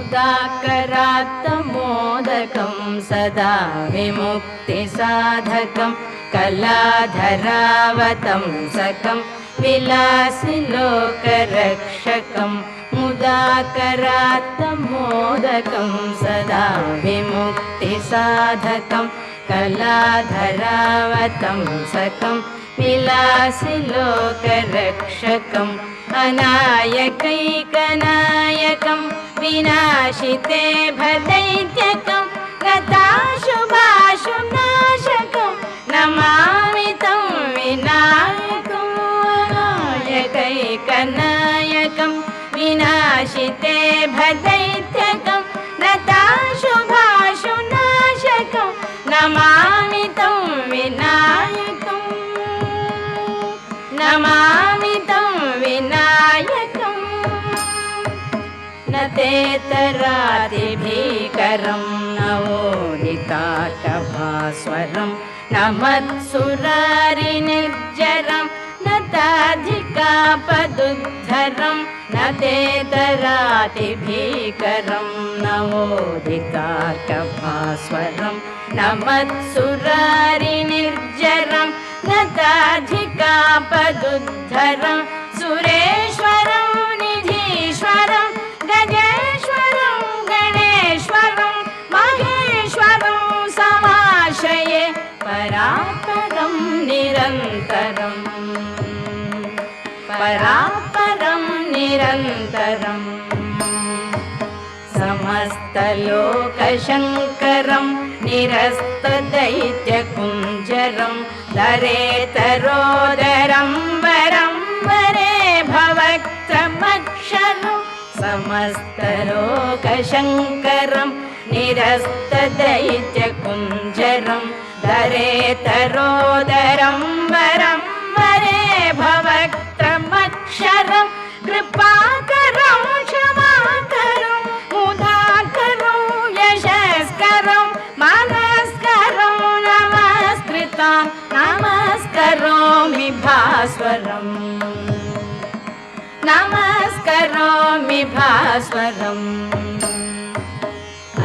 मुदाकरात्तमोदकं सदा विमुक्तिसाधकं कलाधरावतंसकं विलासिलोकरक्षकं मुदाकरात्तमोदकं सदा विमुक्तिसाधकं कलाधरावतंसकं विलासिलोकरक्षकम् अनायकैकनायकं विनाशिते भदैत्यकं गताशुभाशुनाशकं नमामि तं विनायकम् अनायकैकनायकं विनाशिते भदैत्यकं गताशुभाशुनाशकं नमामि तं विनायकम् नमामि तं विनायकम् न तेतरातिभीकरं नवोदिताकभास्वरं न मत्सुरारिनिर्जरं न ताधिकापदुद्धरं न तेतरातिभीकरं नवोदिताकभास्वरं न मत्सुरारिनिर्जरं न ताधिकापदुद्धरं सुरेश्वरं निधीश्वरं गजेश्वरं गणेश्वरं महेश्वरं समाश्रये परात्परं निरन्तरं परात्परं निरन्तरं समस्तलोकशङ्करं निरस्तदैत्यकुञ्जरं दरेतरोदरं वरं वरे भवक्त्रमक्षरं समस्तलोकशङ्करं निरस्तदैत्यकुञ्जरं दरेतरोदरं वरं वरे भवक्त्रमक्षरं कृपाकरं क्षमाकरं मुदाकरं यशस्करं मनस्करं नमस्कृतं नमस्करोमि भास्वरम् नमस्करोमि भास्वरम्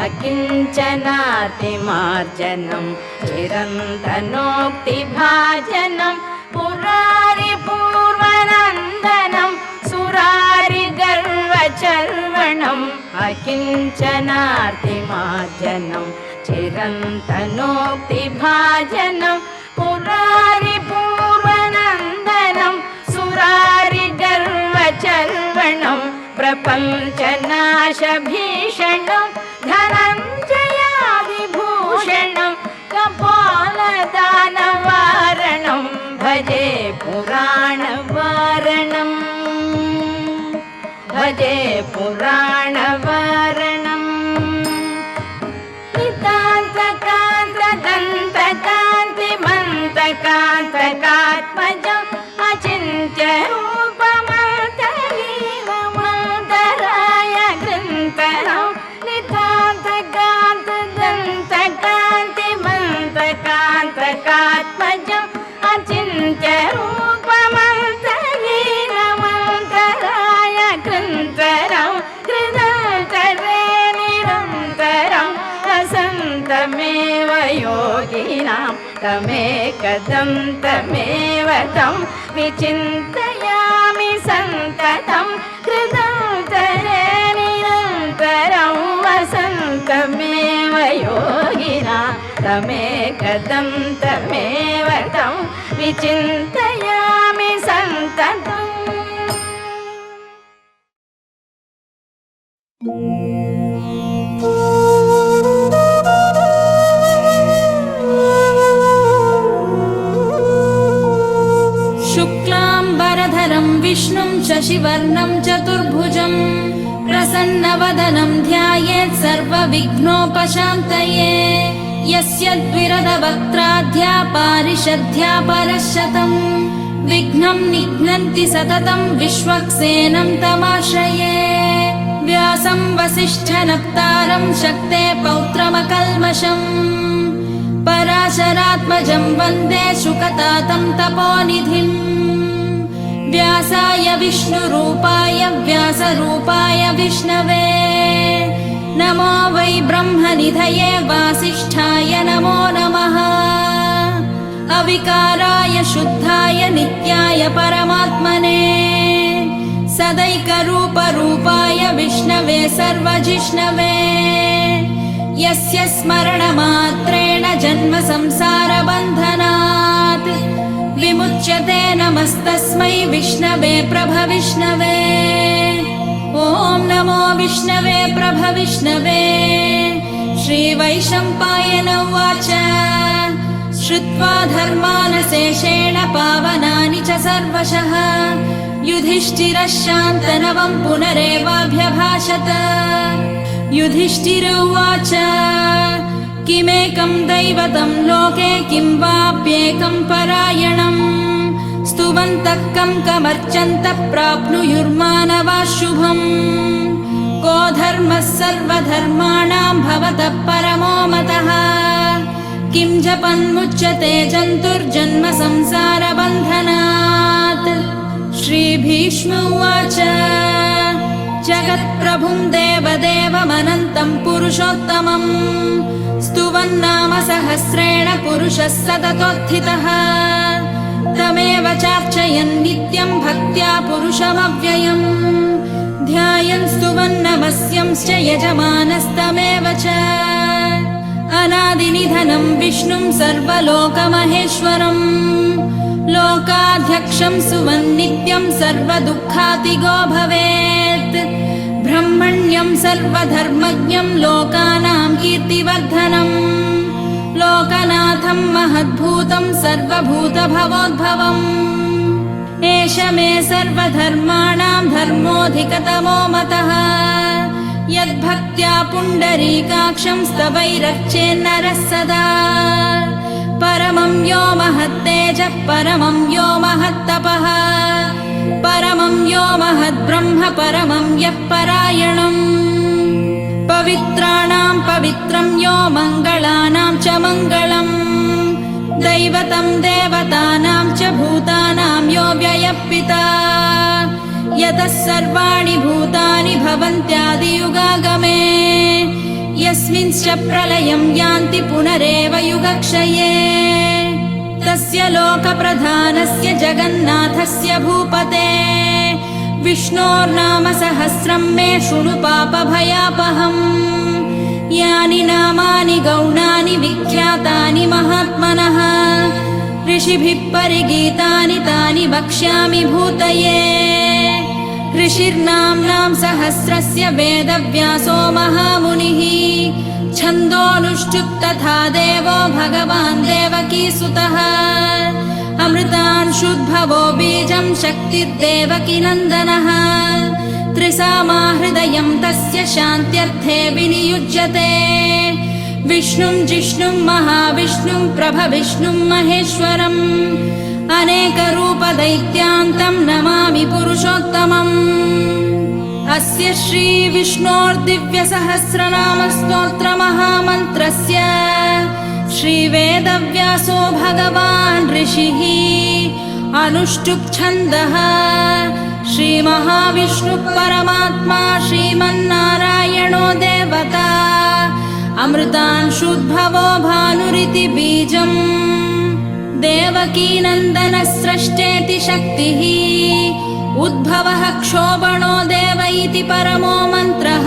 अकिञ्चनातिमार्जनं चिरन्तनोक्तिभाजनं पुरारिपूर्वनन्दनं सुरारिगर्वचर्वणम् अकिञ्चनातिमार्जनं चिरन्तनोक्तिभाजनं पुरारिपूर्वनन्दनं सुरारिगर्वचर्वणं प्रपञ्चनाशभीषणं धनञ्जयादिभूषणं कपालदानवारणं भजे पुराणवारणं भजे पुराणवारणं नितान्तकान्तदन्तकान्तिमन्तकान्तकात्मजम् अचिन्त्यरूपमन्तलीलमन्तराय ग्रन्थरं नितान्तकान्तदन्तकान्तिमन्तकान्तकात्मजम् अचिन्त्यरूपमन्तलीलमन्तराय ग्रन्थरं कृतन्तरे निरन्तरं वसन्तमेव योगिनां तमेकदन्तमेव तं विचिन्तयामि सन्ततं कृतन्तरे निरन्तरं वसन्तमेव योगिनां तमेकदन्तमेव तं विचिन्तयामि सन्ततम् शुक्लाम्बरधरं विष्णुं शशिवर्णं चतुर्भुजं प्रसन्नवदनं ध्यायेत् सर्वविघ्नोपशान्तये यस्य द्विरदवक्त्राद्या पारिषद्या परशतं विघ्नं निघ्नन्ति सततं विश्वक्सेनं तमाश्रये व्यासं वसिष्ठनप्तारं शक्ते पौत्रमकल्मषम् पराशरात्मजं वन्दे शुकतातं तपोनिधिम् व्यासाय विष्णुरूपाय व्यासरूपाय विष्णवे नमो वै ब्रह्मनिधये वासिष्ठाय नमो नमः अविकाराय शुद्धाय नित्याय परमात्मने सदैकरूपरूपाय विष्णवे सर्वजिष्णवे यस्य स्मरणमात्रेण जन्म संसारबन्धनात् विमुच्यते नमस्तस्मै विष्णवे प्रभविष्णवे ॐ नमो विष्णवे प्रभविष्णवे श्रीवैशम्पायन उवाच श्रुत्वा धर्मानशेषेण पावनानि च सर्वशः युधिष्ठिरः शान्तनवं पुनरेवाभ्यभाषत युधिष्ठिर उवाच किमेकं दैवतं लोके किं वाप्येकं परायणम् स्तुवन्तः कमर्चन्तः प्राप्नुयुर्मानवाः शुभम् को धर्मः सर्वधर्माणां भवतः परमो मतः किं जपन्मुच्यते जन्तुर्जन्म संसारबन्धनात् श्रीभीष्म उवाच जगत्प्रभुं देवदेवमनन्तं पुरुषोत्तमम् स्तुवन्नाम सहस्रेण पुरुषः सततोत्थितः तमेव चार्चयन् नित्यं भक्त्या पुरुषमव्ययम् ध्यायन् स्तुवन्नमस्यंश्च यजमानस्तमेव च अनादिनिधनं विष्णुं सर्वलोकमहेश्वरम् लोकाध्यक्षं सुवन्नित्यं सर्वदुःखातिगो भवेत् ब्रह्मण्यं सर्वधर्मज्ञं लोकानां कीर्तिवर्धनम् लोकनाथं महद्भूतं सर्वभूतभवोद्भवम् एष मे सर्वधर्माणां धर्मोऽधिकतमो मतः यद्भक्त्या पुण्डरीकाक्षं स्तवैरर्चेन्नरः सदा परमं यो महत्तेजः परमं यो महत्तपः परमं यो महद्ब्रह्म परमं यः परायणम् पवित्राणां पवित्रं यो मङ्गलानां च मङ्गलम् दैवतं देवतानां च भूतानां यो व्ययः यतः सर्वाणि भूतानि भवन्त्यादियुगागमे यस्मिंश्च प्रलयं यान्ति पुनरेव युगक्षये तस्य लोकप्रधानस्य जगन्नाथस्य भूपते विष्णोर्नाम सहस्रं मे शृणु पापभयापहम् यानि नामानि गौणानि विख्यातानि महात्मनः ऋषिभिः परिगीतानि तानि वक्ष्यामि भूतये ऋषिर्नाम्नां सहस्रस्य वेदव्यासो महामुनिः छन्दोनुष्टुप् तथा देवो भगवान् देवकीसुतः अमृतांशुद्भवो बीजं शक्तिर्देवकीनन्दनः त्रिसामा हृदयं तस्य शान्त्यर्थे विनियुज्यते विष्णुं जिष्णुं महाविष्णुं प्रभविष्णुं महेश्वरम् अनेकरूपदैत्यान्तं नमामि पुरुषोत्तमम् अस्य श्रीविष्णोर्दिव्यसहस्रनामस्तोत्रमहामन्त्रस्य श्रीवेदव्यासो भगवान् ऋषिः अनुष्टुप् छन्दः श्रीमहाविष्णुः परमात्मा श्रीमन्नारायणो देवता अमृतांशुद्भवो भानुरिति बीजम् देवकीनन्दनस्रष्टेति शक्तिः उद्भवः क्षोभणो देव इति परमो मन्त्रः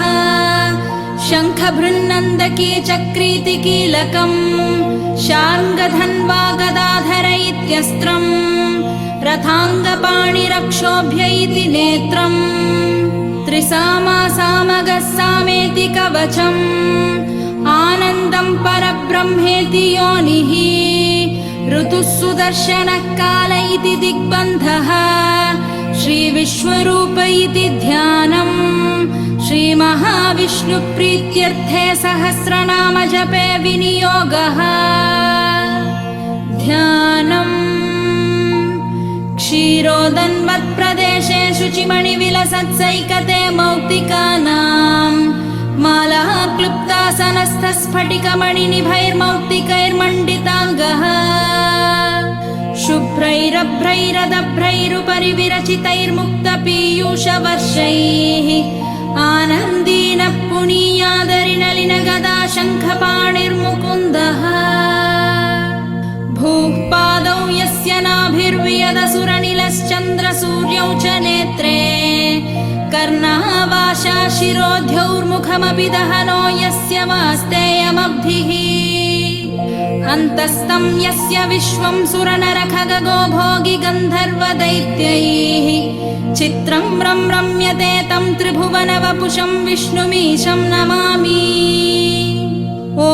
शङ्खभृन्नन्दकी चक्रीति कीलकम् शार्ङ्गधन्वा गदाधर इत्यस्त्रम् रथाङ्गपाणिरक्षोभ्य इति नेत्रम् त्रिसामा सामगः सामेति कवचम् आनन्दं परब्रह्मेति योनिः ऋतुः सुदर्शनः काल इति दिग्बन्धः श्रीविश्वरूप इति ध्यानम् श्रीमहाविष्णुप्रीत्यर्थे सहस्रनाम जपे विनियोगः ध्यानम् क्षीरोदन्वत्प्रदेशे शुचिमणिविलसत्सैकते मौक्तिकानाम् मालः क्लुप्तासनस्थस्फटिकमणिनिभैर्मौक्तिकैर्मण्डिताङ्गः शुभ्रैरभ्रैरदभ्रैरुपरि विरचितैर्मुक्तपीयूषवर्षैः आनन्दीन पुनीयादरिनलिन गदा शङ्खपाणिर्मुकुन्दः भूः पादौ यस्य नाभिर्वियदसुरनिलश्चन्द्रसूर्यौ च नेत्रे कर्णावाशा शिरोध्यौर्मुखमपि दहनो यस्य वास्तेयमब्धिः अन्तस्तं यस्य विश्वं सुरनरखगो भोगि गन्धर्वदैत्यैः चित्रं रम्यते तं त्रिभुवनवपुषं विष्णुमीशं नमामि। ॐ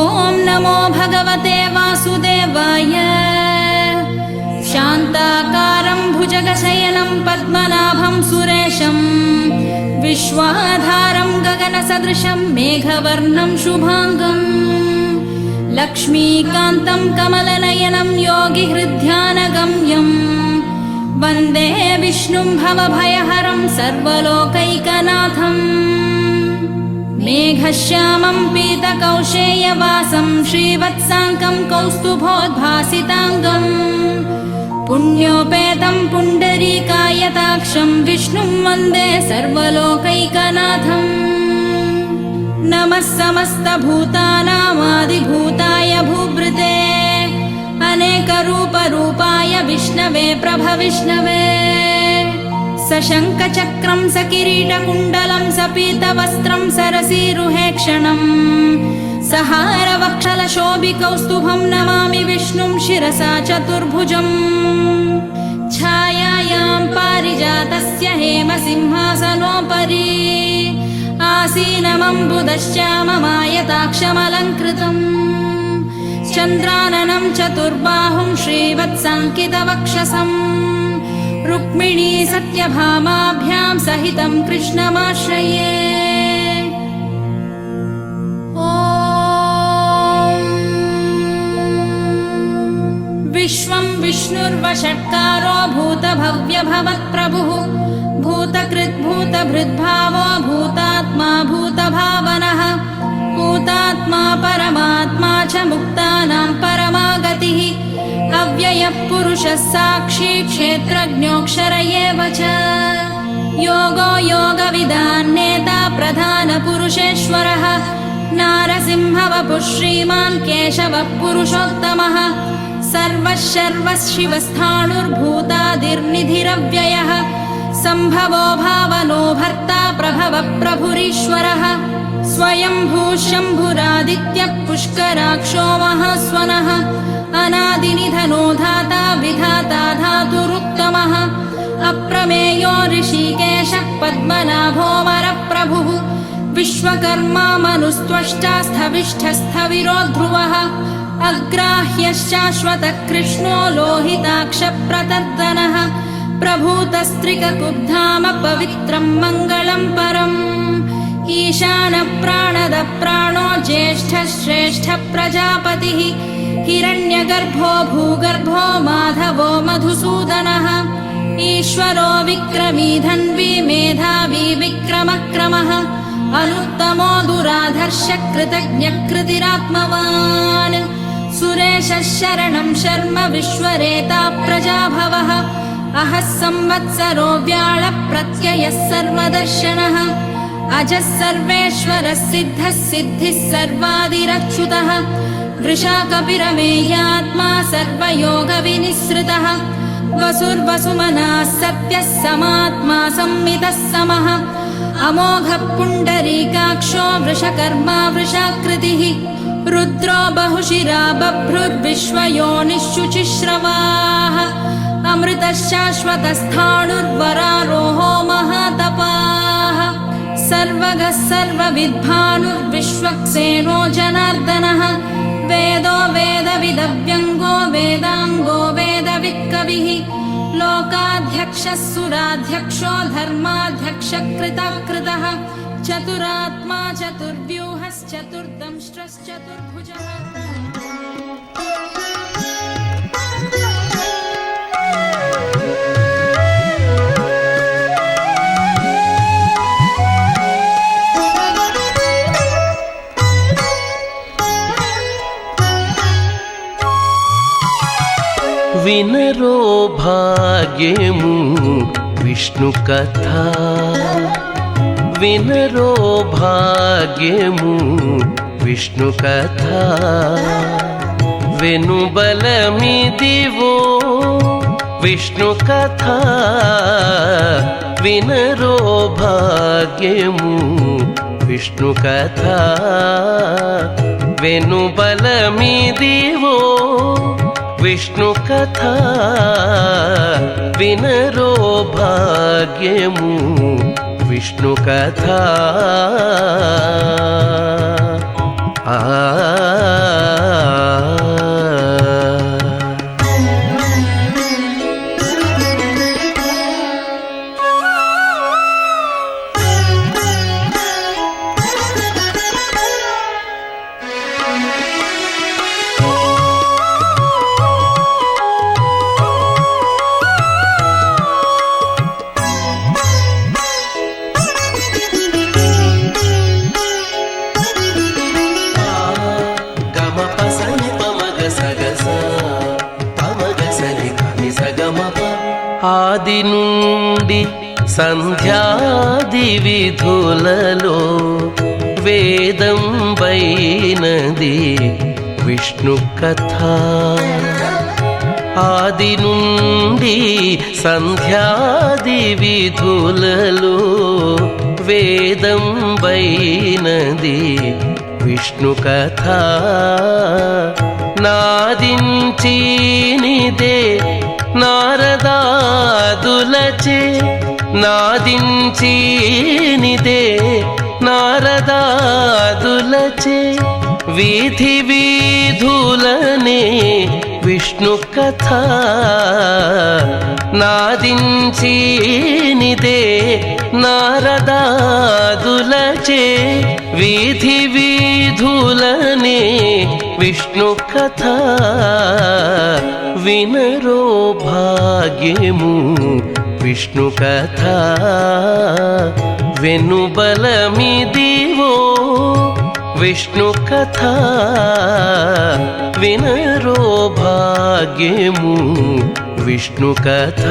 नमो भगवते वासुदेवाय। शान्ताकारं भुजगशयनं पद्मनाभं सुरेशं विश्वाधारं गगनसदृशं मेघवर्णं शुभाङ्गम् लक्ष्मीकान्तं कमलनयनं योगिहृद्ध्यानगम्यं वन्दे विष्णुं भवभयहरं सर्वलोकैकनाथम्। मेघश्यामं पीतकौशेयवासं श्रीवत्साङ्कं कौस्तुभोद्भासिताङ्गम् पुण्योपेतं पुण्डरीकायताक्षं विष्णुं वन्दे सर्वलोकैकनाथम्। नमः समस्तभूतानामादिभूताय भूभृते अनेकरूपरूपाय विष्णवे प्रभविष्णवे सशङ्खचक्रं सकिरीटकुण्डलं सपीतवस्त्रं सरसीरुहेक्षणं सहारवक्षलशोभिकौस्तुभं नमामि विष्णुं शिरसा चतुर्भुजम्। छायायां पारिजातस्य हेमसिंहासनोपरि आसीनमम्बुदश्याममायताक्षमलङ्कृतम् चन्द्राननं चतुर्बाहुं श्रीवत्साङ्कितवक्षसम् रुक्मिणी सत्यभामाभ्यां सहितं कृष्णमाश्रये। विश्वं विष्णुर्वषट्कारो भूतभव्यभवत्प्रभुः भूतकृद्भूतभृद्भावो भूतात्मा भूतभावनः भूतात्मा परमात्मा च मुक्तानां परमागतिः अव्ययः पुरुषः साक्षी क्षेत्रज्ञोऽक्षर एव च योगो योगविदान्नेता प्रधानपुरुषेश्वरः नारसिंहवपुः श्रीमान् केशवः पुरुषोत्तमः सर्वः शर्वः शिवस्थाणुर्भूतादिर्निधिरव्ययः सम्भवो भावनो भर्ता प्रभवः प्रभुरीश्वरः स्वयंभू शम्भुरादित्यः पुष्कराक्षो महास्वनः अनादिनिधनो धाता विधाता धातुरुत्तमः अप्रमेयो ऋषिकेशः पद्मनाभो वरप्रभुः विश्वकर्मा मनुस्त्वष्टा स्थविष्ठस्थविरो ध्रुवः अग्राह्यश्शाश्वतः कृष्णो लोहिताक्षप्रतर्दनः प्रभूतस्त्रिककुब्धाम पवित्रं मङ्गलं परम् ईशानप्राणदः प्राणो ज्येष्ठः श्रेष्ठः प्रजापतिः हिरण्यगर्भो भूगर्भो माधवो मधुसूदनः ईश्वरो विक्रमी धन्वी मेधावी विक्रमक्रमः अनुत्तमो दुराधर्ष कृतज्ञकृतिरात्मवान् सुरेशः शरणं शर्म विश्वरेता प्रजाभवः अहः संवत्सरो व्याळप्रत्ययः सर्वदर्शनः अजः सर्वेश्वरः सिद्धः सिद्धिः सर्वादिरच्युतः वृषाकपिरमेयात्मा सर्वयोगविनिसृतः वसुर्वसुमनः सत्यः समात्मा संमितः समः अमोघः पुण्डरीकाक्षो वृषकर्मा वृषाकृतिः रुद्रो बहुशिरा बभ्रुर्विश्वयोनिःशुचिश्रवाः अमृतशाश्वतस्थाणुर्वरारोहो महातपाः सर्वगः सर्वविद्भानुर्विश्वक्सेनो जनार्दनः वेदो वेदविदव्यङ्गो वेदाङ्गो वेदवित्कविः लोकाध्यक्षः सुराध्यक्षो धर्माध्यक्षकृतकृतः चतुरात्मा चतुर्व्यूहश्चतुर्दंष्ट्रश्चतुर्भुजः వినరో భాగ్యము విష్ణు కథ వినరో భాగ్యము విష్ణు కథ వెనుబలమిదివో విష్ణు కథ వినరో భాగ్యము విష్ణు కథ వెనుబలమిదివో విష్ణు కథ వినరో భాగ్యము విష్ణు కథ ఆది నుండి సంధ్యాది విధులలో వేదం బైనది విష్ణు కథ ఆది నుండి సంధ్యాది విధులలో వేదం బైనది విష్ణు కథ నాదించినిదే నారదాదులచే నాదించినిదే నారదాదులచే వీధి వీధులనే విష్ణు కథ నాదించినిదే నారదాదులచే వీధి వీధులనే విష్ణు కథ వినరో భాగ్యము విష్ణు కథ వెనుబలమిదివో విష్ణు కథ వినరో భాగ్యము విష్ణు కథ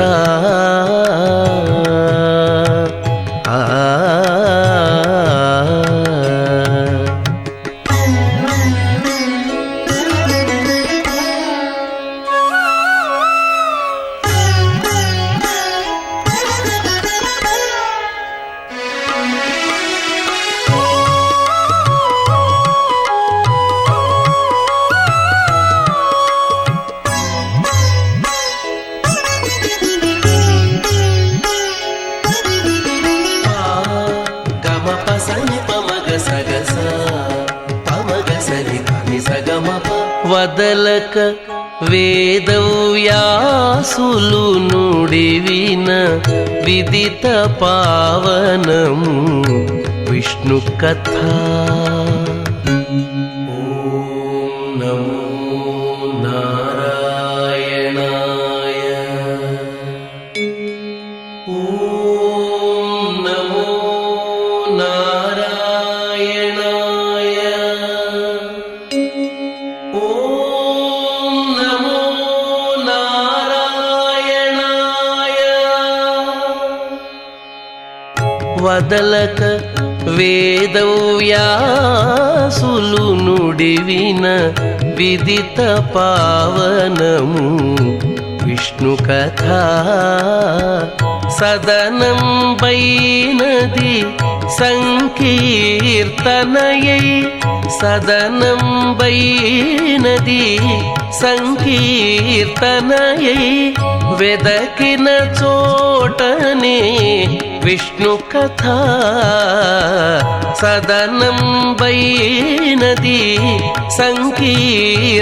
వదలక వేదవ్యాసులు నుడివిన విదిత పావనము విష్ణు కథ ఓం నమో నారాయణాయ ఓం నమో నారాయణాయ ఓం నమో నారాయణాయ వదలక వేదవ్యాసులు నుడివిన విదిత పావనము విష్ణు కథ సదనం బైనది సంకీర్తనయై సదనం బైనది సంకీర్తనయై వెదకిన చోటనే విష్ణు కథ సదనం బైనది సంకీర్తనయై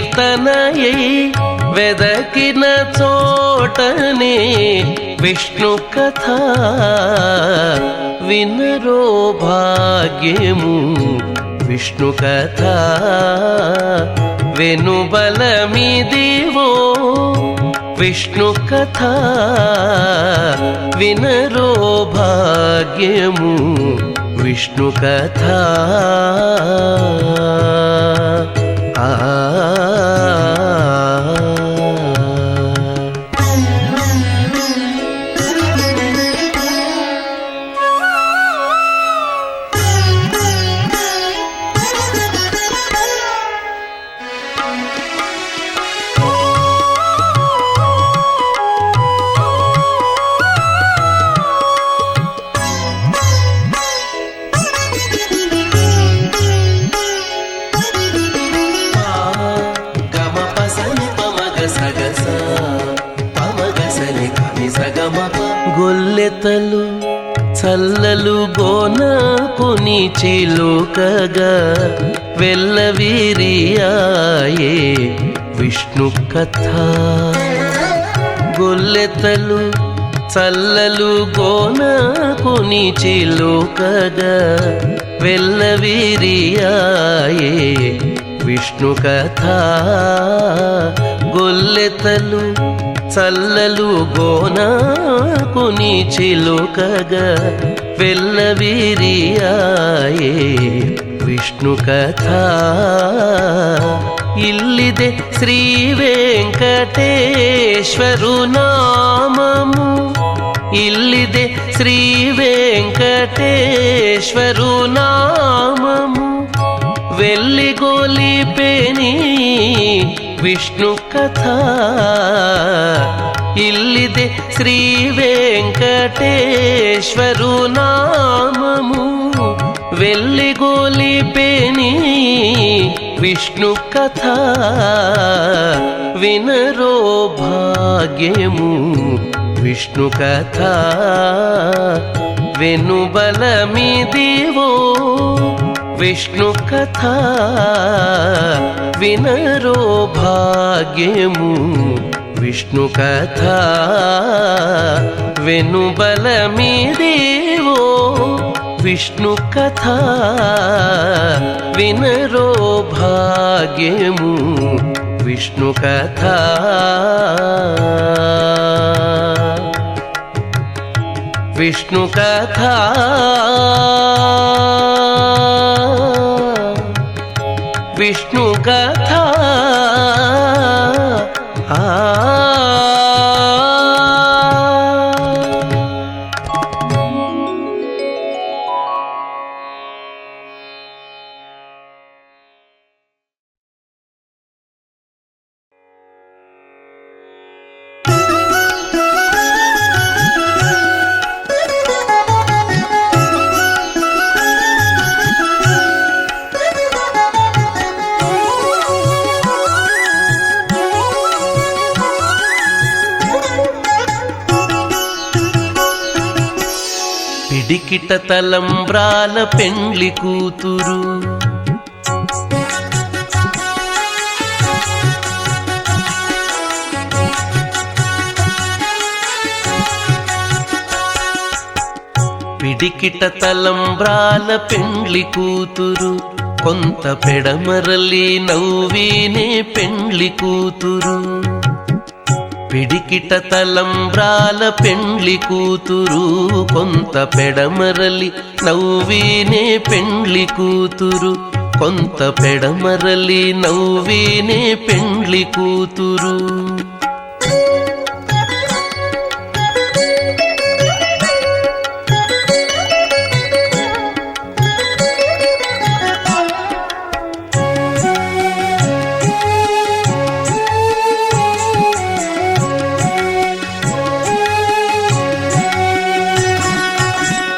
వెదకిన చోటనే విష్ణు కథ వినరో భాగ్యము విష్ణు కథ వెనుబలమిదివో విష్ణు కథ వినరో భాగ్యము విష్ణు కథ పమగసని కని సగమప గొల్లెతలు చల్లలు గోన కొని చిలుకగా వెల్లవీరియాయే విష్ణు కథ గొల్లెతలు చల్లలు గోన కొని చిలుకగా వెల్లవీరియాయే విష్ణు కథ గొల్లెతలు చల్లలు గోన కొని చిలుకగా వెల్లవీరియాయే విష్ణು కథ ఇల్లిదే శ్రీ వెంకటేశ్వరు నామము ఇల్లిదే శ్రీ వెంకటేశ్వరు నామము వెల్లిగొలిపెని విష్ణు కథ ఇల్లిదే శ్రీ వెంకటేశ్వరు నామము వెల్లిగొలిపెని విష్ణు కథ వినరో భాగ్యము విష్ణు కథ వెనుబలమిదివో విష్ణు కథ వినరో భాగ్యము విష్ణు కథ వెనుబలమిదివో విష్ణు కథ వినరో భాగ్యము విష్ణు కథ విష్ణు కథ విష్ణు కథ పిడికిట తలంబ్రాల పెండ్లి కూతురు పిడికిట తలంబ్రాల పెండ్లి కూతురు కొంత పెడమరలి నవ్వినే పెండ్లి కూతురు పిడికిట తలంబ్రాల పెండ్లి కూతురు కొంత పెడమరలి నవ్వినే పెండ్లి కూతురు కొంత పెడమరలి నవ్వినే పెండ్లి కూతురు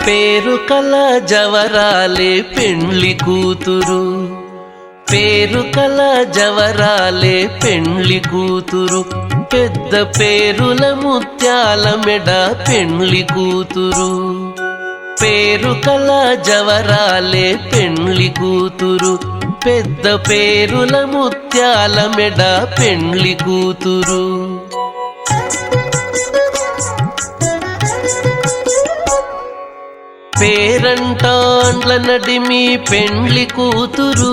పేరు కల జవరాలే పెండ్లి కూతురు పేరు కల జవరాలే పెండ్లి కూతురు పెద్ద పేరుల ముత్యాల మెడ పెండ్లి కూతురు పేరు కల జవరాలే పెండ్లి కూతురు పెద్ద పేరుల ముత్యాల మెడ పెండ్లి కూతురు పేరంటాండ్ల నడిమి పెండ్లి కూతురు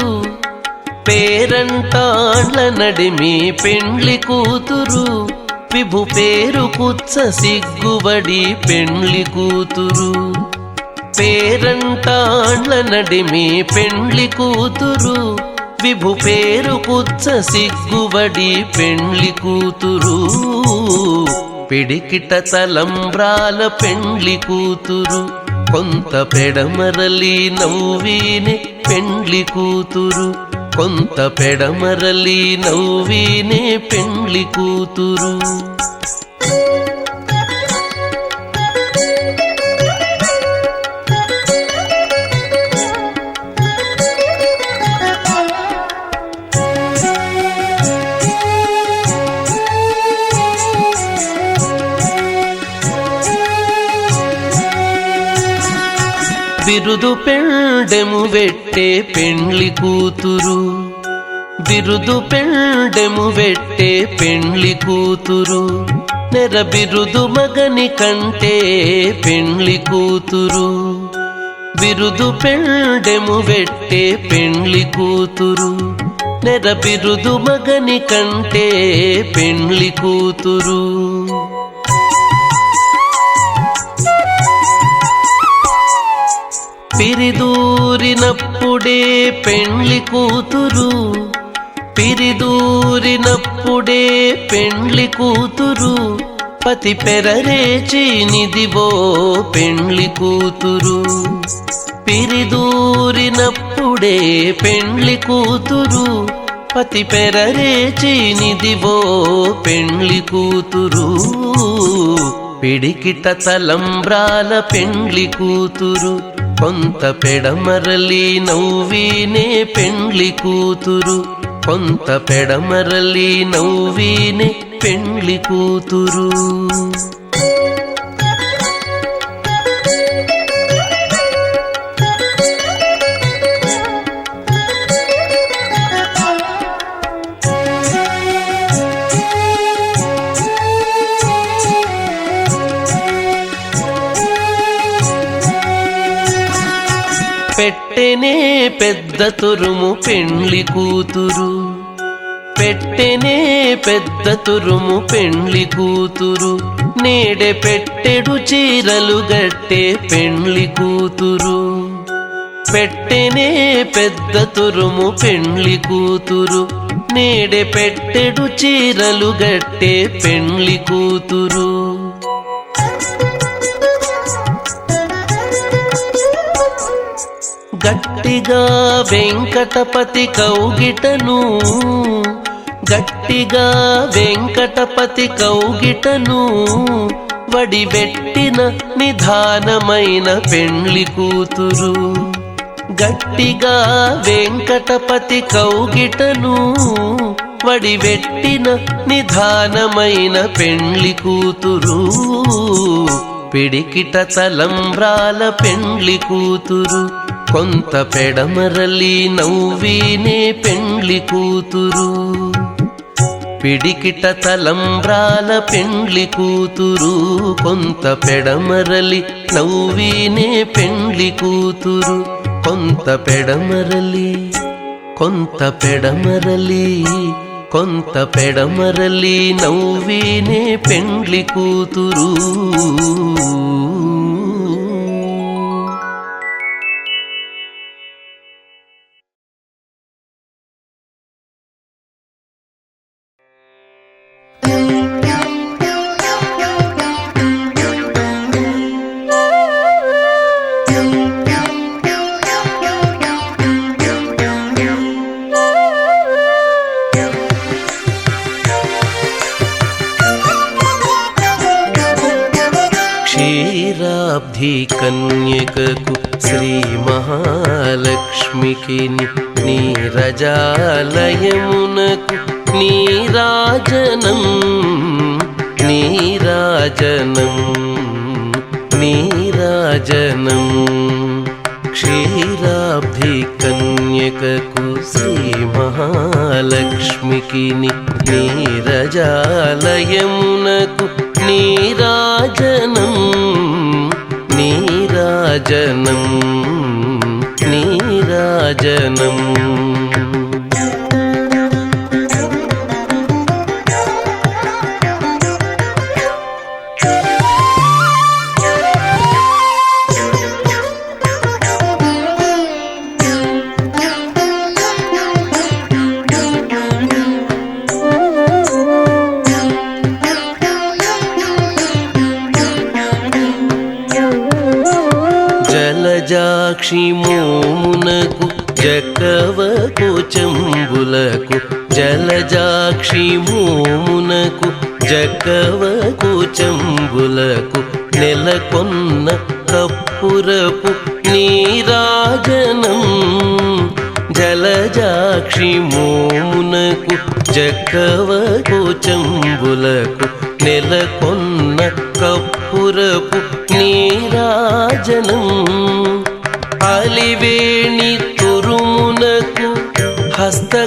పేరంటాండ్ల నడిమి పెండ్లి కూతురు విభు పేరు కుచ్చ సిగ్గుబడి పెండ్లి కూతురు పేరంటాండ్ల నడిమి పెండ్లి కూతురు విభు పేరు కుచ్చ సిగ్గుబడి పెండ్లి కూతురు పిడికిట తలంబ్రాల పెండ్లి కూతురు కొంత పెడమరలి నవ్వినే పెండ్లి కూతురు కొంత పెడమరలి నవ్వినే పెండ్లి కూతురు బిరుదు పెండెము వెట్టే పెండ్లి కూతురు బిరుదు పెండెము వెట్టే పెండ్లి కూతురు నెర బిరుదు మగని కంటే పెండ్లి కూతురు బిరుదు పెండెము వెట్టే పెండ్లి కూతురు నెర బిరుదు మగని కంటే పెండ్లి కూతురు పిరిదూరినప్పుడే పెండ్లి కూతురు పిరిదూరినప్పుడే పెండ్లి కూతురు పతి పెరరేచి నిదివో పెండ్లి కూతురు పిరిదూరినప్పుడే పెండ్లి కూతురు పతి పెరరేచి నిదివో పెండ్లి కూతురు పిడికిట తలంబ్రాల పెండ్లి కూతురు కొంత పెడమరలి నవ్వినే పెండ్లి కూతురు కొంత పెడమరలి నవ్వినే పెండ్లి కూతురు పెట్టెనే పెద్ద తురుము పెండ్లి కూతురు పెట్టెనే పెద్ద తురుము పెండ్లి కూతురు నేడే పెట్టెడు చీరలు గట్టే పెండ్లి కూతురు పెట్టెనే పెద్ద తురుము పెండ్లి కూతురు నేడే పెట్టెడు చీరలు గట్టే పెండ్లి కూతురు గట్టిగా వెంకటపతి కౌగిటను గట్టిగా వెంకటపతి కౌగిటను వడిబెట్టిన నిధానమైన పెండ్లి కూతురు గట్టిగా వెంకటపతి కౌగిటను వడిబెట్టిన నిధానమైన పెండ్లి కూతురు పిడికిట తలంబ్రాల పెండ్లి కూతురు కొంత పెడమరలి నవ్వినే పెండ్లి కూతురు పిడికిట తలంబ్రాల పెండ్లి కూతురు కొంత పెడమరలి నవ్వినే పెండ్లి కూతురు కొంత పెడమరలి కొంత పెడమరలి కొంత పెడమరలి నవ్వినే పెండ్లి కూతురు క్షీరాబ్ధి కన్యకకు శ్రీ మహాలక్ష్మికి నీరజాలయమునకు నీరాజనం నీరాజనం నీరాజనం క్షీరాబ్ధి కన్యకకు శ్రీ మహాలక్ష్మికి నీరజాలయమునకు నీరాజనం నీరాజనం నీరాజనం జలజాక్షి మోమునకు జకవకు చెంబులకు జలజాక్షి మోమునకు జకవకు చెంబులకు నెలకొన్న కప్పురపు నీరాజనం జలజాక్షి మోమునకు జకవకు చెంబులకు నెలకొన్న కప్పురపు నీరాజనం అలివేణి తురుమునకు హస్తకమలంబులకు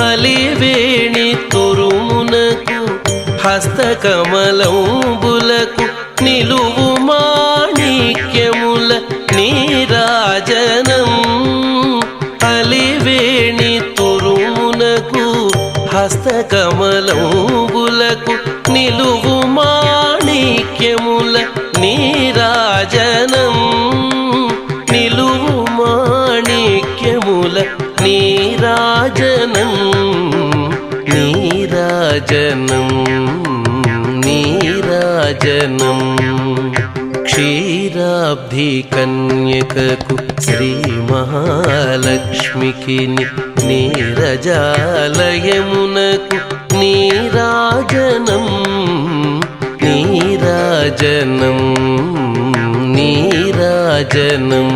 అలివేణి తురుమునకు హస్తకమలంబులకు నిలువు మాణిక్యముల నీరాజనం అలివేణి తురుమునకు హస్తకమలంబులకు నిలువు మాణిక్యముల నీరాజనం నిలువు మాణిక్యముల నీరాజనం నీరాజనం నీరాజనం క్షీరాబ్ధి కన్యకకు శ్రీ మహాలక్ష్మికి నీరజాలయమునకు నీరాజనం నీరాజనం నీరాజనం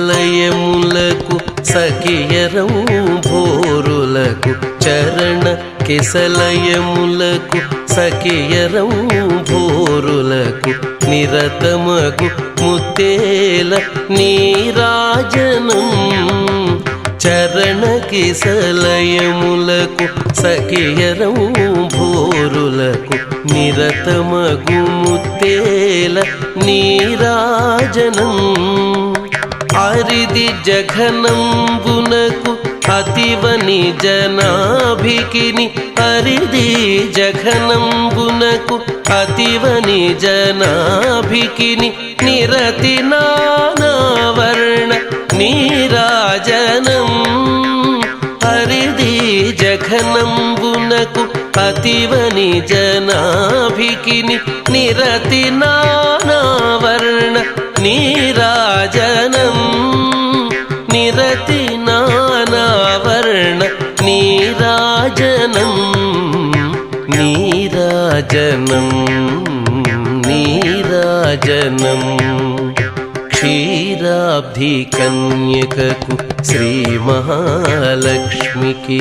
కిసలయములకు సఖియరం భోరులకు చరణ కిసలయములకు సఖియరం భోరులకు నిరతమగు ముత్తేల నీరాజనం చరణ కిసలయములకు సఖియరం భోరులకు నిరతమగు ముత్తేల నీరాజనం అరిది జఘనంబునకు అతివ నిజనాభికిని అరిది జఘనంబునకు అతివ నిజనాభికిని నిరతి నానావర్ణ నీరాజనం హరిది జఘనంబునకు అతివ నిజనాభికిని నిరతి నానావర్ణ నీరాజనం నిరతి నానావర్ణ నీరాజనం నీరాజనం నీరాజనం క్షీరాబ్ధి కన్యకకు శ్రీ మహాలక్ష్మికి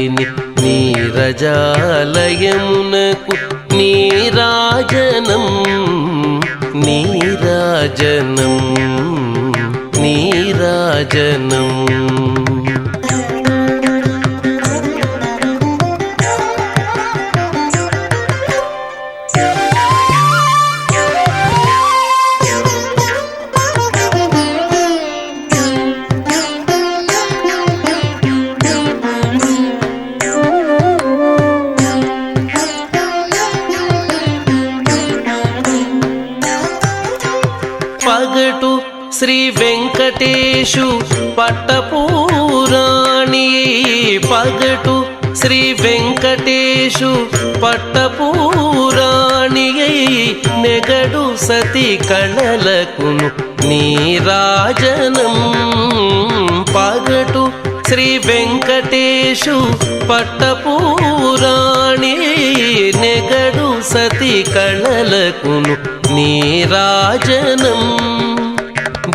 నీరజాలయమునకు నీరాజనం నీరాజనం నీరాజనం పగటు శ్రీ వెంకటేశు పట్టపూరాణి పగటు శ్రీ వెంకటేశు పట్టపూరాణి నెగడు సతి కళలకును నీరాజనం పగటు శ్రీ వెంకటేశు పట్టపూరాణి నెగడు సతి కళలకును నీరాజనం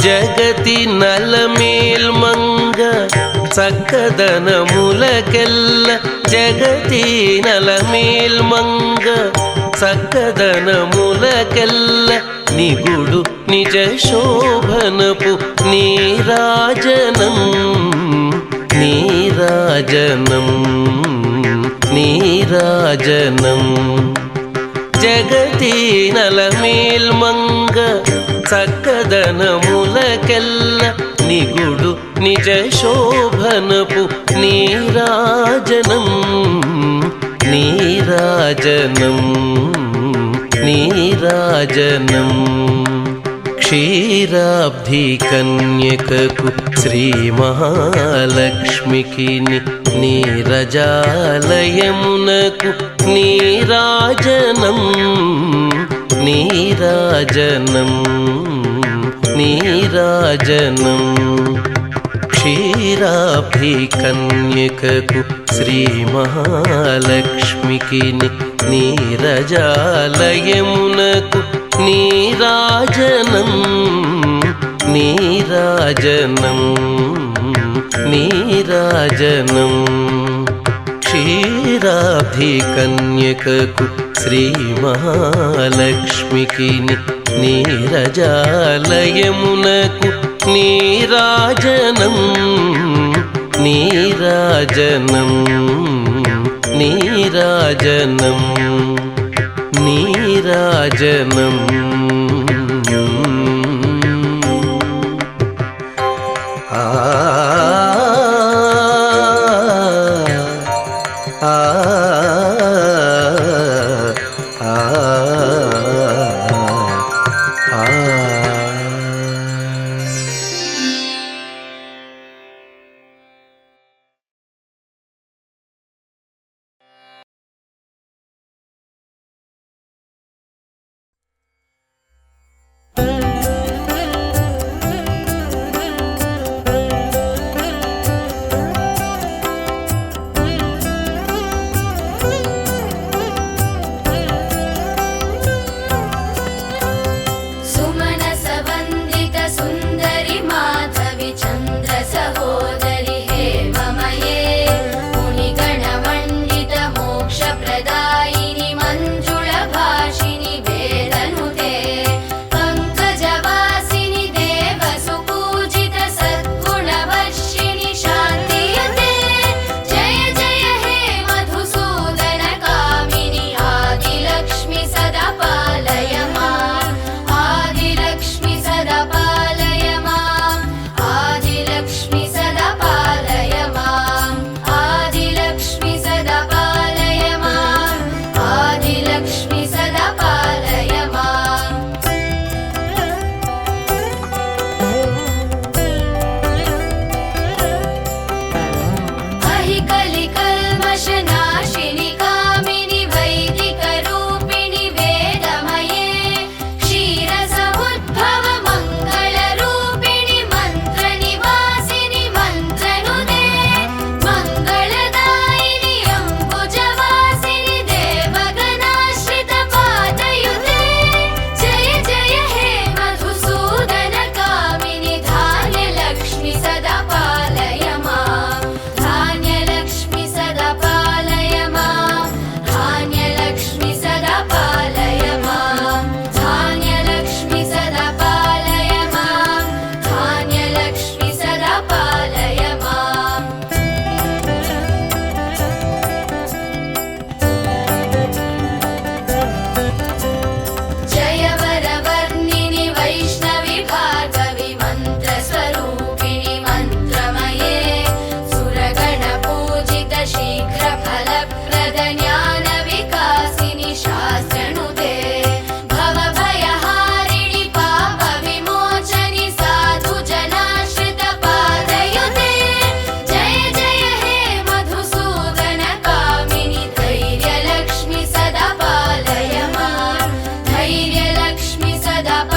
జగతి నలమేల్మంగ చక్కదనములకెల్ల జగతి నలమేల్మంగ చక్కదనములకెల్ల నిగుడు నిజ శోభనపు నీరాజనం నీరాజనం నీరాజనం జగతి నలమేల్మంగ చక్కదనములకెల్ల నిగుడు నిజ శోభనపు నీరాజనం నీరాజనం నీరాజనం క్షీరాబ్ధి కన్యకకు శ్రీ మహాలక్ష్మికి నీరజాలయమునకు నీరాజనం నీరాజనం నీరాజనం క్షీరాబ్ధికన్యకకు శ్రీ మహాలక్ష్మికి నీరజాలయమునకు నీరాజనం నీరాజనం నీరాజనం క్షీరాబ్ధికన్యకకు శ్రీ మహాలక్ష్మికి నీరజాలయమునకు నీరాజనం నీరాజనం నీరాజనం నీరాజనం ఆ ఆ ఆ सदा